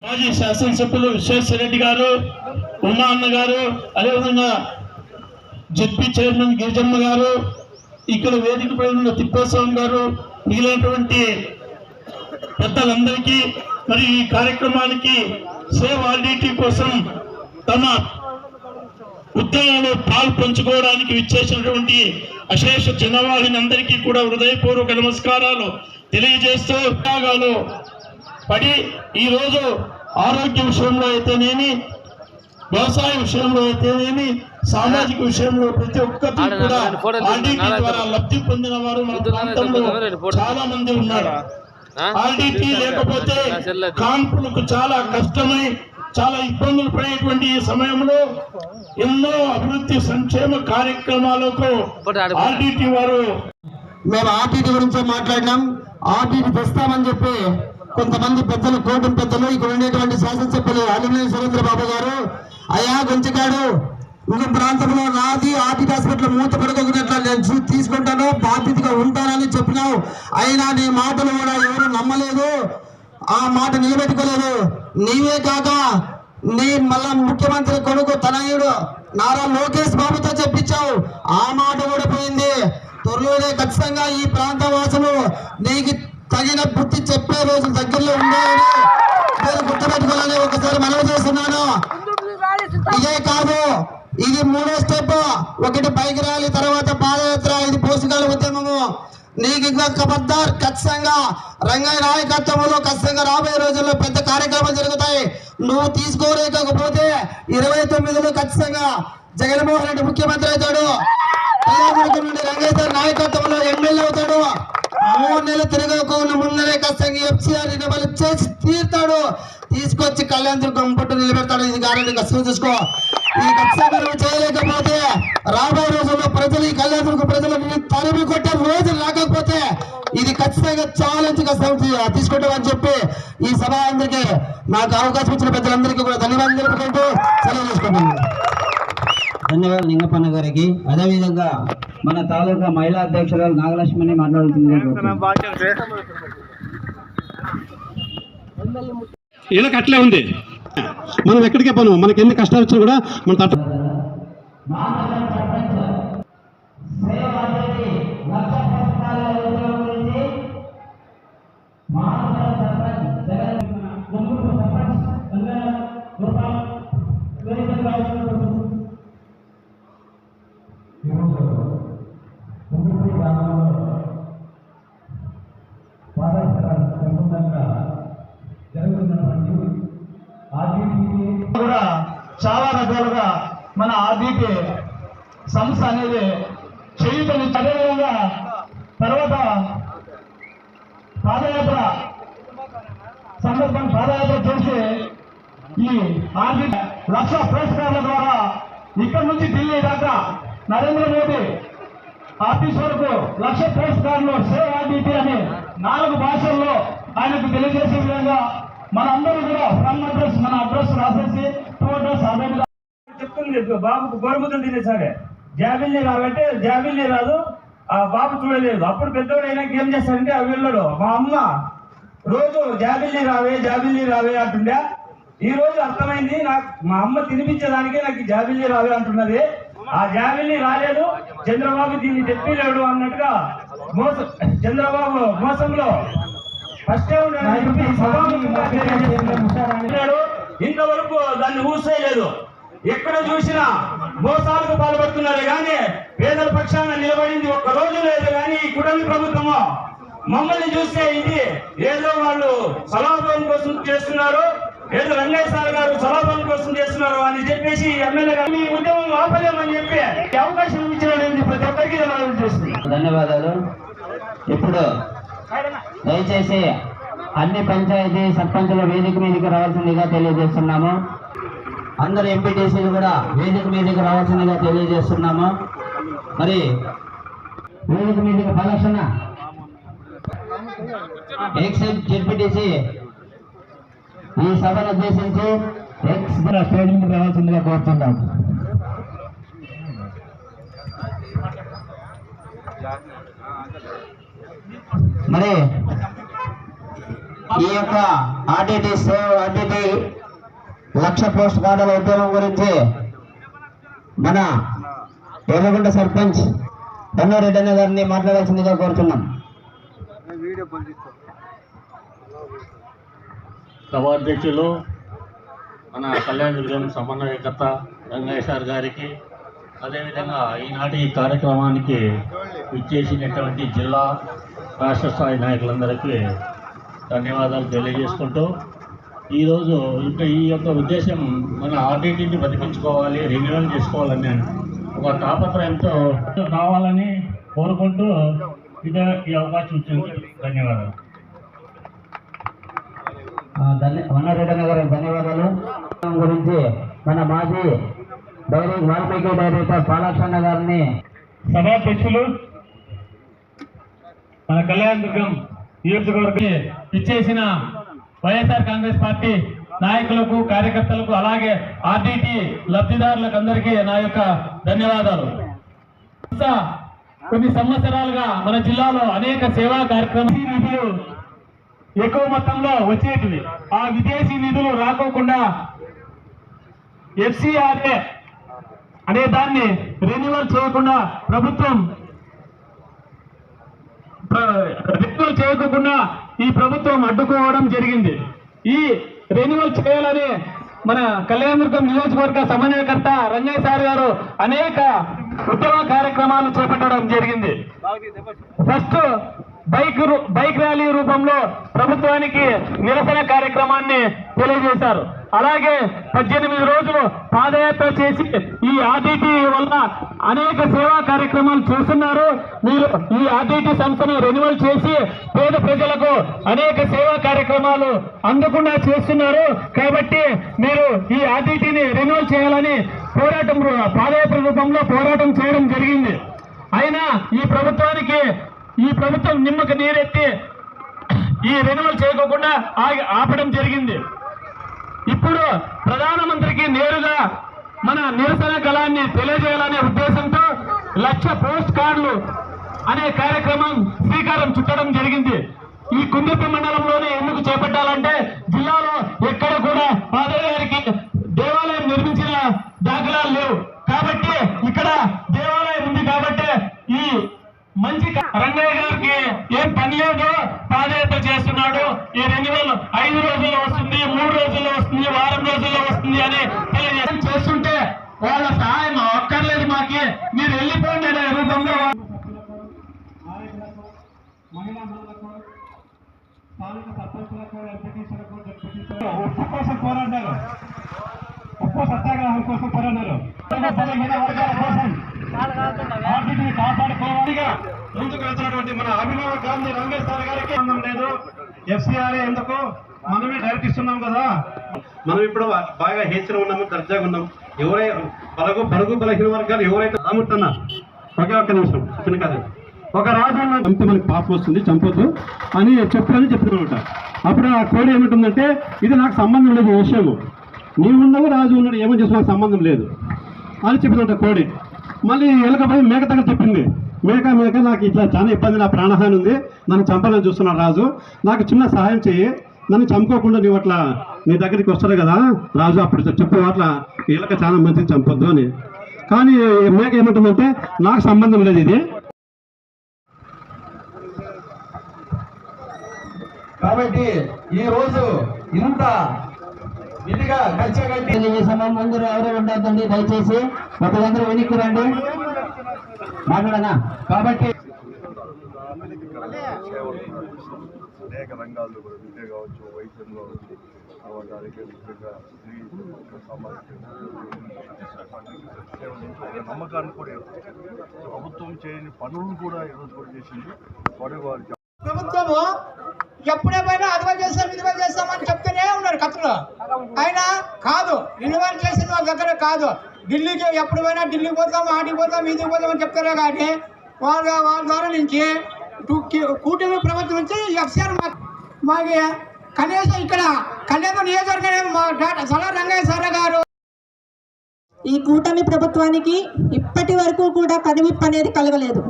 మాజీ శాసనసభ్యులు విశ్వేశ్వరరెడ్డి గారు, ఉమా అన్న గారు, అదేవిధంగా జెడ్పీ చైర్మన్ గిరిజమ్మ గారు, ఇక్కడ వేదికపై ఉన్న తిప్పేస్వామి గారు, మిగిలినటువంటి పెద్దలందరికీ మరి ఈ కార్యక్రమానికి సేవ్ ఆర్డిటీ కోసం తమ ఉద్యమంలో పాలు పంచుకోవడానికి విచ్చేసినటువంటి అశేష జనవాహిని అందరికీ కూడా హృదయపూర్వక నమస్కారాలు తెలియజేస్తూ త్యాగాలు పడి ఈరోజు ఆరోగ్య విషయంలో అయితేనేమి, వ్యవసాయ విషయంలో అయితేనేమి, సామాజిక విషయంలో ప్రతి ఒక్కరికి కూడా ఆర్డిటీ ద్వారా లబ్ధి పొందిన వారు మన ప్రాంతంలో చాలా మంది ఉన్నారు. ఆర్డిటీ లేకపోతే కాన్పులకు చాలా కష్టమై చాలా ఇబ్బందులు పడేటువంటి ఈ సమయంలో ఎన్నో అభివృద్ధి సంక్షేమ కార్యక్రమాలకు ఆర్డిటీ వారు మేము ఆర్డిటీ గురించి మాట్లాడినాం. ఆర్డిటీ తెస్తామని చెప్పి కొంతమంది పెద్దలు, కూటమి పెద్దలు, ఇక్కడ ఉండేటువంటి శాసనసభ్యులు అలిమినేని సురేంద్ర బాబు గారు, అయ్యా గుంచకాడు ఇంక ప్రాంతంలో నాది ఆర్డిటీ హాస్పిటల్ మూత పడుకోకున్నట్ల నేను తీసుకుంటాను, బాధ్యతగా ఉంటానని చెప్పినావు. అయినా నీ మాటలు కూడా ఎవరు నమ్మలేదు, ఆ మాట నిలబెట్టుకోలేదు. నీవే కాక నీ మళ్ళా ముఖ్యమంత్రి కొడుకు తనయుడు నారా లోకేష్ బాబుతో చెప్పించావు, ఆ మాట కూడా పోయింది. త్వరలోనే ఖచ్చితంగా ఈ ప్రాంత వాసులు నీకు తగిన బుద్ధి చెప్పే రోజులు దగ్గరలో ఉన్నాయని నేను గుర్తుపెట్టుకోవాలని ఒకసారి మనవి చేస్తున్నాను. ఇదే కాదు, ఇది 3వ స్టెప్. ఒకటి బైక్ ర్యాలీ, తర్వాత పాదయాత్ర, ఇది పోషకాల ఉద్యమము. నీకు ఇంకా ఖబర్దార్, ఖచ్చితంగా రంగయ్య నాయకత్వంలో ఖచ్చితంగా రాబోయే రోజుల్లో పెద్ద కార్యక్రమాలు జరుగుతాయి. నువ్వు తీసుకోలేకపోతే 29లో ఖచ్చితంగా జగన్మోహన్ రెడ్డి ముఖ్యమంత్రి అవుతాడు. నుండి రంగయ్య నాయకత్వంలో ఎమ్మెల్యే అవుతాడు. 3 నెలలు తిరగకుండా ముందరే ఖచ్చితంగా ఎఫ్సిఆర్ రినవల్ చేసి తీరుతాడు. తీసుకొచ్చి కళ్యాణదుర్గం పట్టు నిలబెడతాడు. ఇది గ్యారెంటీ ఖచ్చితంగా చూసుకో. ఈ ఖచ్చితంగా నువ్వు చేయలేకపోతే రాబోయే రోజుల్లో ప్రజలు, ఈ కళ్యాణదుర్గం ప్రజలను తరిమి కొట్టే రోజులు రాకపోతే ఇది ఖచ్చితంగా ఛాలెంజ్ తీసుకుంటామని చెప్పి ఈ సభ అందరికీ నాకు అవకాశం ఇచ్చిన పెద్దలందరికీ కూడా ధన్యవాదాలు తెలుపుకుంటూ సెలవు తీసుకుంటున్నాను. ధన్యవాదాలు లింగప్పన్న గారికి. అదేవిధంగా మన తాలూకా మహిళా అధ్యక్షురాలు నాగలక్ష్మిని మాట్లాడుతుంది. వీళ్ళకి అట్లే ఉంది, మనం ఎక్కడికే పోను, మనకి ఎన్ని కష్టాలు వచ్చినా కూడా మన తట్టు కూడా చాలా రకాలుగా మన ఆర్డిటీ సంస్థ అనేది చేయుతని. అదేవిధంగా తర్వాత పాదయాత్ర సందర్భంగా పాదయాత్ర చేసి ఈ ఆర్డిటీ 1,00,000 పురస్కారాల ద్వారా ఇక్కడ నుంచి ఢిల్లీ దాకా నరేంద్ర మోదీ ఆఫీస్ వరకు 1,00,000 పురస్కారాలు సేవ్ ఆర్డిటీ అని 4 భాషల్లో ఆయనకు తెలియజేసే విధంగా మనందరూ కూడా ఫ్రమ్ అడ్రస్, మన అడ్రస్ రాసేసి చెప్తుంది. బాబుకు గోరుముద్దలు తినేసాడే, జాబిల్ని రావంటే జాబిల్ని రాదు, ఆ బాబు చూడలేదు. అప్పుడు పెద్దోడు అయినాక ఏం చేస్తాడంటే ఆ వీళ్ళడు మా అమ్మ రోజు జాబిల్ని రావే అంటుండే. ఈ రోజు అర్థమైంది నాకు, మా అమ్మ తినిపించేదానికే నాకు జాబిల్ని రావే అంటున్నది. ఆ జాబిల్ని రాలేదు, చంద్రబాబు దీన్ని తెప్పిలేడు అన్నట్టుగా చంద్రబాబు మోసంలో ఫస్ట్ ఇంతవరకు దాన్ని ఊసేయలేదు. ఎక్కడ చూసినా మోసాలకు పాల్పడుతున్నారు కానీ పేదల పక్షాన నిలబడింది ఒక్క రోజు లేదు. కానీ ఈ కుటుంబ ప్రభుత్వము మమ్మల్ని చూస్తే ఇది ఏదో వాళ్ళు సలాభం కోసం చేస్తున్నారు, ఏదో రంగయ్య సార్ గారు సలాభం కోసం చేస్తున్నారు అని చెప్పేసి ఎమ్మెల్యే గారు ఈ ఉద్యమం ఆపలేమని చెప్పి అవకాశం ఇచ్చిన ప్రతి ఒక్కరికి చేస్తుంది. ధన్యవాదాలు. ఇప్పుడు దయచేసి అన్ని పంచాయతీ సర్పంచుల వేదిక మీదకి రావాల్సిందిగా తెలియజేస్తున్నాము. అందరు ఎంపీటీసీలు కూడా వేదిక మీదకి రావాల్సిందిగా తెలియజేస్తున్నాము. మరి వేదిక మీదకి బాలకృష్ణ ఎక్సైజ్ జెడ్పీటీసీ ఈ సభను ఉద్దేశించి స్టేడియంకి రావాల్సిందిగా కోరుతున్నాం. మరి ఈ యొక్క ఆర్టీటీ సేవ్ ఆర్టీటీ 1,00,000 పోస్ట్ కార్డుల ఉద్యమం గురించి మన ఏమగుంట సర్పంచ్ రెడ్డి అన్న గారిని మాట్లాడాల్సిందిగా కోరుతున్నాం. సభాధ్యక్షులు మన కళ్యాణదుర్గం సమన్వయకర్త రంగయ్య సార్ గారికి, అదేవిధంగా ఈనాటి ఈ కార్యక్రమానికి ఇచ్చేసినటువంటి జిల్లా రాష్ట్ర స్థాయి నాయకులందరికీ ధన్యవాదాలు తెలియజేసుకుంటూ, ఈరోజు ఇంకా ఈ యొక్క ఉద్దేశం మన ఆర్టీటీని బతికించుకోవాలి, రెన్యువల్ చేసుకోవాలని ఒక తాపత్రయంతో రావాలని కోరుకుంటూ ఇదే ఈ అవకాశం ఇచ్చింది. ధన్యవాదాలు. వనరెడ్డి గారు ధన్యవాదాలు. గురించి మన మాజీ వాల్మీకి డైరెక్టర్ పాలాక్షణ గారిని, సభాధ్యక్షులు మన కళ్యాణదుర్గం నియోజకవర్గం ఇచ్చేసిన వైఎస్ఆర్ కాంగ్రెస్ పార్టీ నాయకులకు, కార్యకర్తలకు, అలాగే ఆర్టీటీ లబ్ధిదారులకు అందరికీ నా యొక్క ధన్యవాదాలు. కొన్ని సంవత్సరాలుగా మన జిల్లాలో అనేక సేవా కార్యక్రమాలు నిధులు ఎక్కువ మొత్తంలో వచ్చేటివి. ఆ విదేశీ నిధులు రాకోకుండా FCRA అనే దాన్ని రెన్యువల్ చేయకుండా ఈ ప్రభుత్వం అడ్డుకోవడం జరిగింది. ఈ రెన్యువల్ చేయాలని మన కళ్యాణదుర్గం నియోజకవర్గ సమన్వయకర్త రంగయ్య సార్ గారు అనేక ఉద్యమ కార్యక్రమాలు చేపట్టడం జరిగింది. ఫస్ట్ బైక్ ర్యాలీ రూపంలో ప్రభుత్వానికి నిరసన కార్యక్రమాన్ని తెలియజేశారు. అలాగే 18 రోజులు పాదయాత్ర చేసి ఈ ఆర్టీటీ వల్ల అనేక సేవా కార్యక్రమాలు చేస్తున్నారు. మీరు ఈ ఆర్టీటీ సంస్థను రెన్యువల్ చేసి పేద ప్రజలకు అనేక సేవా కార్యక్రమాలు అందకుండా చేస్తున్నారు. కాబట్టి మీరు ఈ ఆర్టీటీని రెన్యువల్ చేయాలని పాదయాత్ర రూపంలో పోరాటం చేయడం జరిగింది. అయినా ఈ ప్రభుత్వం నిమ్మక నీరెత్తి ఈ రెన్యువల్ చేయకోకుండా ఆపడం జరిగింది. ఇప్పుడు ప్రధానమంత్రికి నేరుగా మన నిరసన గళాన్ని తెలియజేయాలనే ఉద్దేశంతో 1,00,000 పోస్ట్ కార్డులు అనే కార్యక్రమం శ్రీకారం చుట్టడం జరిగింది. ఈ కుందుర్పి మండలంలోనే ఎందుకు చేపట్టాలంటే జిల్లాలో ఎక్కడ కూడా పాదయ్య గారికి దేవాలయం నిర్మించిన దాఖలాలు లేవు. కాబట్టి ఇక్కడ దేవాలయం ఉంది. కాబట్టి ఈ మంచి రంగయ్య గారికి ఏం పని లేదు, పాదయాత్ర చేస్తున్నాడు. ఈ రెన్యువల్ 5 రోజుల్లో వస్తుంది, 3 రోజుల్లో వస్తుంది, వారం రోజుల్లో వస్తుంది అని చేస్తుంటే వాళ్ళ సహాయం అక్కర్లేదు మాకి, మీరు వెళ్ళిపోండి అనే రూపంలో ఉప్పు కోసం పోరాడారు, ఉప్పు సత్యాగ్రహం కోసం పోరాడారు. కాపాడుకోవాలిగా ముందుకు వెళ్తున్నటువంటి మన అభినవ గాంధీ రంగేష్ సార్ గారికి సంబంధం లేదు. FCRA ఎందుకు, మనమే డైరెక్ట్ ఇస్తున్నాం కదా. మనం ఇప్పుడు బాగా హెచ్చరిక ఉన్నాము, దర్జాగా ఉన్నాం. బలుగు బలహీన వర్గాలు ఎవరైతే రాముట్టున్నా ఒక్క నిమిషం చిన్న కథ. ఒక రాజు చంపితే మనకి పాపం వస్తుంది, చంపొద్దు అని చెప్తున్నానమాట. అప్పుడు ఆ కోడి ఏమంటుందంటే, ఇది నాకు సంబంధం లేదు, ఈ విషయము నీవున్నావు రాజు ఉన్నాడు ఏమని చేసి నాకు సంబంధం లేదు అని చెప్పిందంట కోడి. మళ్ళీ ఎలకపోయి మేక దగ్గర చెప్పింది, మేక నాకు ఇట్లా చాలా ఇబ్బంది, నా ప్రాణహాని ఉంది, నన్ను చంపాలని చూస్తున్నాడు రాజు, నాకు చిన్న సహాయం చెయ్యి, నన్ను చంపుకోకుండా నీవు అట్లా నీ దగ్గరికి వస్తాడు కదా రాజు, అప్పుడు చెప్పు అట్లా ఎలక చాలా మంచిది, చంపొద్దు అని. కానీ మేక ఏమంటుందంటే, నాకు సంబంధం లేదు ఇది. కాబట్టి ఈ రోజు ఇంత ఇదిగా కచ్చగట్టి సమయం ముందు ఎవరు ఉండొద్దండి, దయచేసి ఒక దగ్గర వెనక్కి రండి, మాట్లాడనా. కాబట్టి అనేక రంగాల్లో కూడా విద్య కావచ్చు, వైద్యం కావచ్చు, అలాగే ముఖ్యంగా ఒక నమ్మకాన్ని కూడా ప్రభుత్వం చేయని పనులను కూడా ఈరోజు కూడా చేసింది. వారి ప్రభుత్వము ఎప్పుడే పోయినా అదివా చేస్తామని చెప్తూనే ఉన్నారు కథలో. అయినా కాదు, రినివల్ చేసిన వాళ్ళ దగ్గర కాదు, ఢిల్లీకి ఎప్పుడు పోయినా ఢిల్లీకి పోతాం, ఆడికి పోతాం, ఇదికి పోతాం అని చెప్తారే. కానీ వాళ్ళ ద్వారా నుంచి కూటమి ప్రభుత్వం నుంచి FCR మాకు కనీసం ఇక్కడ కళ్యాణ నియోజకవర్గం మా సలా రంగయ్య సార్ గారు ఈ కూటమి ప్రభుత్వానికి ఇప్పటి వరకు కూడా కనువిప్పు అనేది కలగలేదు.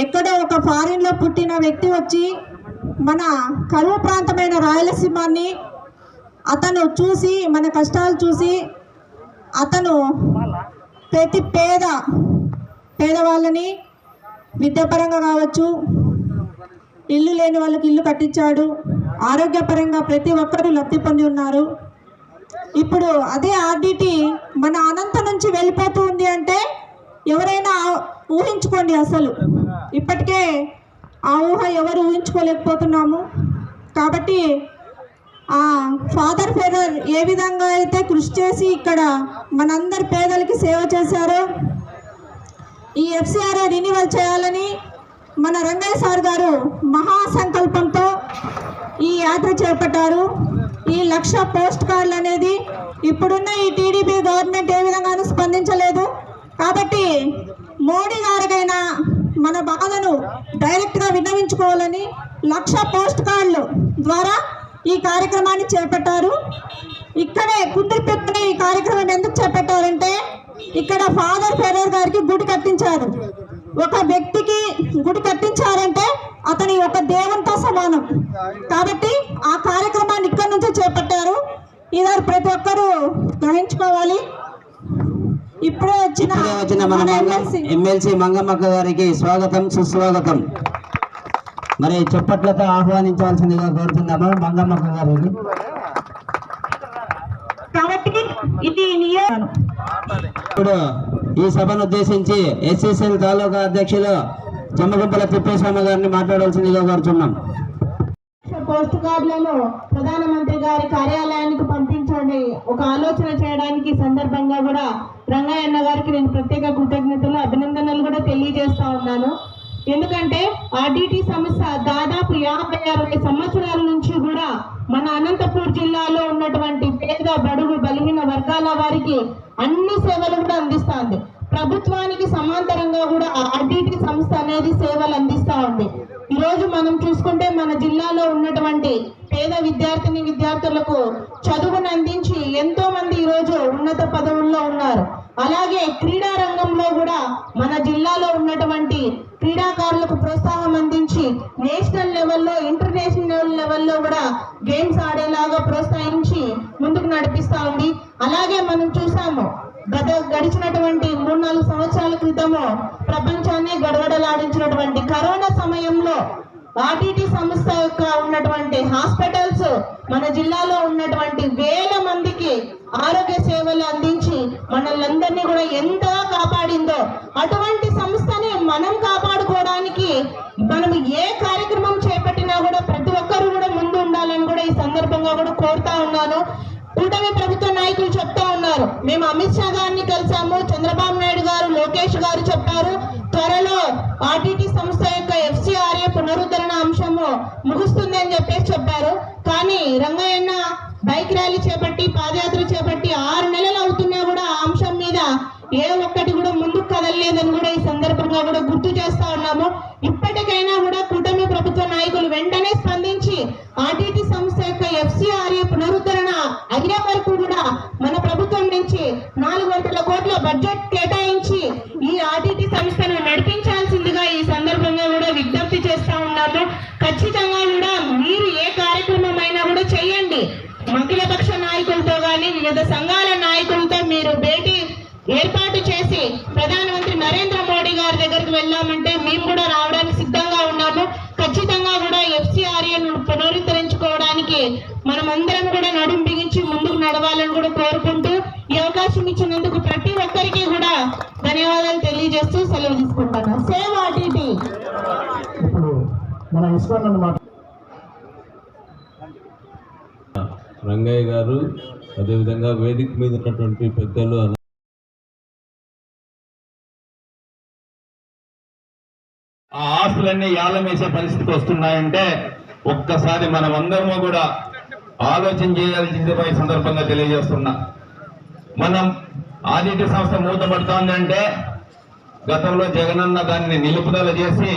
ఎక్కడో ఒక ఫారిన్ లో పుట్టిన వ్యక్తి వచ్చి మన కరువు ప్రాంతమైన రాయలసీమాన్ని అతను చూసి, మన కష్టాలు చూసి అతను ప్రతి పేదవాళ్ళని విద్యాపరంగా కావచ్చు, ఇల్లు లేని వాళ్ళకి ఇల్లు కట్టించాడు. ఆరోగ్యపరంగా ప్రతి ఒక్కరూ లబ్ధి పొంది ఉన్నారు. ఇప్పుడు అదే ఆర్డిటి మన అనంత నుంచి వెళ్ళిపోతూ ఉంది అంటే ఎవరైనా ఊహించుకోండి. అసలు ఇప్పటికే ఆ ఊహ ఎవరు ఊహించుకోలేకపోతున్నాము. కాబట్టి ఆ ఫాదర్ ఫెదర్ ఏ విధంగా అయితే కృషి చేసి ఇక్కడ మనందరి పేదలకి సేవ చేశారో, ఈ ఎఫ్సిఆర్ఐ రినివల్ చేయాలని మన రంగయ్య సార్ గారు మహాసంకల్పంతో ఈ యాత్ర చేపట్టారు. ఈ 1,00,000 పోస్ట్ కార్డులు అనేది ఇప్పుడున్న ఈ టీడీపీ గవర్నమెంట్ ఏ విధంగానూ స్పందించలేదు. కాబట్టి మోడీ గారికైనా మన బాధను డైరెక్ట్గా విన్నవించుకోవాలని 1,00,000 పోస్ట్ కార్డులు ద్వారా ఈ కార్యక్రమాన్ని చేపట్టారు. ఇక్కడే కుట్టిపెట్టిన ఈ కార్యక్రమం ఎందుకు చేపట్టారంటే ఇక్కడ ఫాదర్ ఫెదర్ గారికి గుడి కట్టించారు. ఒక వ్యక్తికి గుడి కట్టించారంటే అతని ఒక దేవునితో సమానం. కాబట్టి ఆ కార్యక్రమాన్ని ఇక్కడ నుంచే చేపట్టారు. ఇది ప్రతి ఒక్కరూ గ్రహించుకోవాలి. ఇప్పుడే వచ్చిన మన ఎమ్మెల్సీ మంగమ్మక్క గారికి స్వాగతం, సుస్వాగతం. మరి చప్పట్లతో ఆహ్వానించవలసిందిగా కోరుతున్నాము మంగమ్మక్క గారిని. కాబట్టి ఇది ఇప్పుడు ఈ సభను ఉద్దేశించి ఎస్ఎస్ఎల్ తాలూకా అధ్యక్షులు జమ్మగుంపల తిప్పేస్వామి గారిని మాట్లాడాల్సిందిగా కోరుతున్నాం. పోస్ట్ కార్డులను ప్రధానమంత్రి గారి కార్యాలయానికి పంపించండి ఒక ఆలోచన చేయడానికి సందర్భంగా కూడా రంగయ్య గారికి నేను ప్రత్యేక కృతజ్ఞతలు, అభినందనలు కూడా తెలియజేస్తా ఉన్నాను. ఎందుకంటే ఆర్డిటి సంస్థ దాదాపు 50-60 సంవత్సరాల నుంచి కూడా మన అనంతపూర్ జిల్లాలో ఉన్నటువంటి పేద, బడుగు, బలహీన వర్గాల వారికి అన్ని సేవలు కూడా అందిస్తుంది. ప్రభుత్వానికి సమాంతరంగా కూడా ఆర్డిటి సంస్థ అనేది సేవలు అందిస్తూ ఉంది. ఈరోజు మనం చూసుకుంటే మన జిల్లాలో ఉన్నటువంటి పేద విద్యార్థులకు చదువును అందించి ఎంతో మంది ఈరోజు ఉన్నత పదవుల్లో ఉన్నారు. అలాగే క్రీడా రంగంలో కూడా మన జిల్లాలో ఉన్నటువంటి క్రీడాకారులకు ప్రోత్సాహం అందించి నేషనల్ లెవెల్లో, ఇంటర్నేషనల్ లెవెల్లో కూడా గేమ్స్ ఆడేలాగా ప్రోత్సహించి ముందుకు నడిపిస్తా ఉంది. అలాగే మనం చూసాము గడిచినటువంటి 3-4 సంవత్సరాల క్రితము ప్రపంచాన్ని గడగడలాడించినటువంటి కరోనా సమయంలో ఆర్డిటి సంస్థ యొక్క ఉన్నటువంటి హాస్పిటల్స్ మన జిల్లాలో ఉన్నటువంటి వేల మందికి ఆరోగ్య సేవలు అందించి మనల్ని కూడా ఎంతగా కాపాడిందో, అటువంటి సంస్థని మనం కాపాడుకోవడానికి మనం ఏ కార్యక్రమం చేపట్టినా కూడా ప్రతి ఒక్కరు కూడా ముందు ఉండాలని కూడా ఈ సందర్భంగా కూడా కోరుతా ఉన్నాను. కూటమి ప్రభుత్వ నాయకులు చెప్తా ఉన్నారు, మేము అమిత్ షా గారిని కలిసాము, చంద్రబాబు నాయుడు గారు, లోకేష్ గారు చెప్పారు త్వరలో ఆర్డిటి సంస్థ యొక్క ఎఫ్సిఆర్ఏ పునరుద్ధరణ అంశము ముగుస్తుంది అని చెప్పారు. కానీ రంగయ్య బైక్ ర్యాలీ చేపట్టి, పాదయాత్ర చేపట్టి 6 నెలలు అవుతున్నా కూడా ఆ అంశం మీద ఏ ఒక్కటి కూడా ముందుకు కదలలేదని కూడా ఈ సందర్భంగా కూడా గుర్తు చేస్తా ఉన్నాము. ఇప్పటికైనా కూడా కూటమి ప్రభుత్వ నాయకులు వెంటనే స్పందించి ఆర్డిటి సంస్థ యొక్క ఎఫ్సిఆర్ఏ పునరుద్ధరణ అయ్యే వరకు కూడా మన ప్రభుత్వం నుంచి 400 కోట్ల బడ్జెట్ కేటాయించి ఈ ఆర్డిటి సంస్థను నడిపించాల్సిందిగా ఈ సందర్భంగా కూడా విజ్ఞప్తి చేస్తా ఉన్నాము. ఖచ్చితంగా కూడా మీరు ఏ కార్యక్రమం అయినా కూడా చేయండి, అఖిలపక్ష నాయకులతో కానీ వివిధ సంఘాల నాయకులతో మీరు భేటీ ఏర్పాటు చేసి ప్రధానమంత్రి నరేంద్ర మోడీ గారి దగ్గరికి వెళ్ళామంటే మేము కూడా రావడానికి సిద్ధంగా ఉన్నాము. ఖచ్చితంగా కూడా ఎఫ్సిఆర్ఏను పునరుద్ధరించుకోవడానికి మనం అందరం కూడా నడుం బిగించి ముందుకు నడవాలని కూడా కోరుకుంటూ ఈ అవకాశం ఇచ్చినందుకు ప్రతి ఒక్కరికి కూడా ధన్యవాదాలు తెలియజేస్తూ సెలవు తీసుకుంటాను. Save RDT. రంగయ్య గారు, అదేవిధంగా వేదిక మీద ఉన్నటువంటి పెద్దలు, ఆ ఆస్తులన్నీ యాలం వేసే పరిస్థితికి వస్తున్నాయంటే ఒక్కసారి మనం అందరము కూడా ఆలోచన చేయాల్సింది ఈ సందర్భంగా తెలియజేస్తున్నా. మనం ఆర్డిటి సంస్థ మూతపడుతోందంటే గతంలో జగనన్న దాన్ని నిలుపుదల చేసి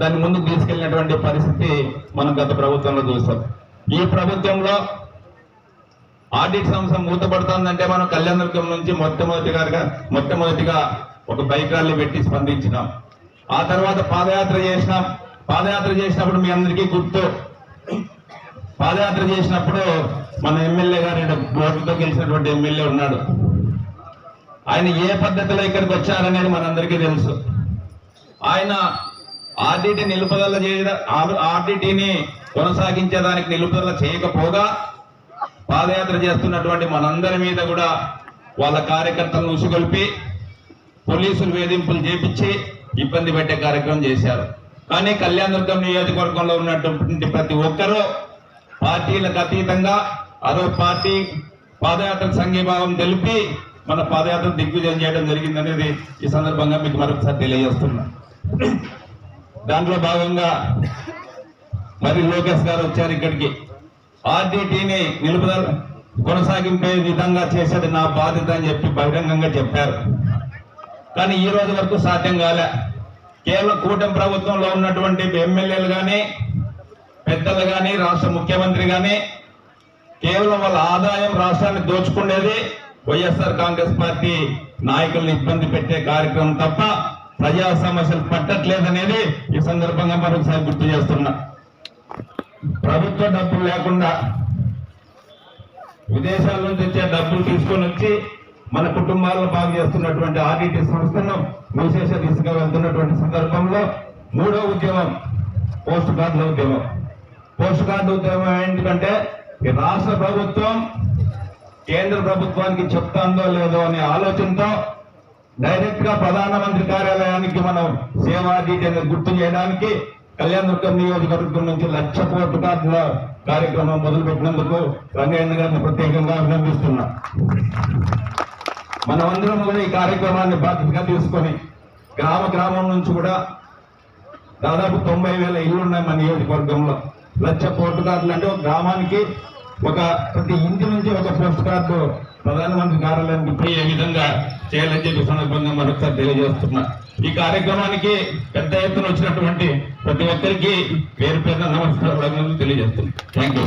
దాన్ని ముందుకు తీసుకెళ్లినటువంటి పరిస్థితి మనం గత ప్రభుత్వంలో చూసాం. ఈ ప్రభుత్వంలో ఆర్డిటి సంస్థ మూతపడుతోందంటే మనం కళ్యాణదుర్గం నుంచి మొట్టమొదటిగా ఒక బైక్ ర్యాలీ పెట్టి స్పందించినాం. ఆ తర్వాత పాదయాత్ర చేసినాం. పాదయాత్ర చేసినప్పుడు మీ అందరికీ గుర్తు, పాదయాత్ర చేసినప్పుడు మన ఎమ్మెల్యే గారు ఓటుతో గెలిచినటువంటి ఎమ్మెల్యే ఉన్నాడు. ఆయన ఏ పద్ధతిలో ఇక్కడికి వచ్చారనేది మనందరికీ తెలుసు. ఆయన ఆర్డిటి నిలుపుదల ఆర్డిటిని కొనసాగించేదానికి నిలుపుదల చేయకపోగా పాదయాత్ర చేస్తున్నటువంటి మనందరి మీద కూడా వాళ్ళ కార్యకర్తలను ఉసుగొల్పి పోలీసులు వేధింపులు చేపించి ఇబ్బంది పెట్టే కార్యక్రమం చేశారు. కానీ కళ్యాణదుర్గం నియోజకవర్గంలో ఉన్నటువంటి ప్రతి ఒక్కరూ పార్టీలకు అతీతంగా అదో పార్టీ పాదయాత్ర సంఘీభావం తెలిపి మన పాదయాత్ర దిగ్విజయం చేయడం జరిగిందనేది ఈ సందర్భంగా మీకు మరొకసారి తెలియజేస్తున్నా. దాంట్లో భాగంగా మరి లోకేష్ గారు వచ్చారు ఇక్కడికి. ఆర్డిటిని నిలుపుదల కొనసాగింపే విధంగా చేసేది నా బాధ్యత అని చెప్పి బహిరంగంగా చెప్పారు. కానీ ఈ రోజు వరకు సాధ్యం కాలే. కేవలం కూటమి ప్రభుత్వంలో ఉన్నటువంటి ఎమ్మెల్యేలు కానీ పెద్దలు కానీ రాష్ట్ర ముఖ్యమంత్రి కానీ కేవలం వాళ్ళ ఆదాయం రాష్ట్రాన్ని దోచుకునేది వైఎస్ఆర్ కాంగ్రెస్ పార్టీ నాయకులను ఇబ్బంది పెట్టే కార్యక్రమం తప్ప ప్రజా సమస్యలు పట్టట్లేదనేది ఈ సందర్భంగా మరొకసారి గుర్తు చేస్తున్నా. ప్రభుత్వ డబ్బులు లేకుండా విదేశాల నుంచి వచ్చే డబ్బులు తీసుకొని వచ్చి మన కుటుంబాలను బాగు చేస్తున్నటువంటి ఆర్డిటి సంస్థను విశేష దిశగా వెళ్తున్నటువంటి సందర్భంలో మూడో ఉద్యమం పోస్ట్ కార్డుల ఉద్యమం. పోస్ట్ కార్డు ఉద్యమం ఏంటంటే ఈ రాష్ట్ర ప్రభుత్వం కేంద్ర ప్రభుత్వానికి చెప్తాందో లేదో అనే ఆలోచనతో డైరెక్ట్ గా ప్రధానమంత్రి కార్యాలయానికి మనం సేవా ఆర్డిటి అనేది గుర్తు చేయడానికి కళ్యాణదుర్గం నియోజకవర్గం నుంచి 1,00,000 పోస్ట్ కార్డుల కార్యక్రమం మొదలుపెట్టినందుకు రంగయ్య గారిని ప్రత్యేకంగా అభినందిస్తున్నా. మనమందరం కూడా ఈ కార్యక్రమాన్ని బాధ్యతగా తీసుకొని గ్రామం నుంచి కూడా దాదాపు 90,000 ఇళ్ళు ఉన్నాయి మన నియోజకవర్గంలో. 1,00,000 పోస్ట్ కార్డులు అంటే ఒక గ్రామానికి ప్రతి ఇంటి నుంచి ఒక పోస్ట్ కార్డు ప్రధానమంత్రి కార్యాలయానికి పోయే విధంగా చేయాలని చెప్పి సందర్భంగా మరొకసారి తెలియజేస్తున్నా. ఈ కార్యక్రమానికి పెద్ద ఎత్తున వచ్చినటువంటి ప్రతి ఒక్కరికి పేరు పేరున నమస్కారాలు తెలియజేస్తున్నాను. Thank you.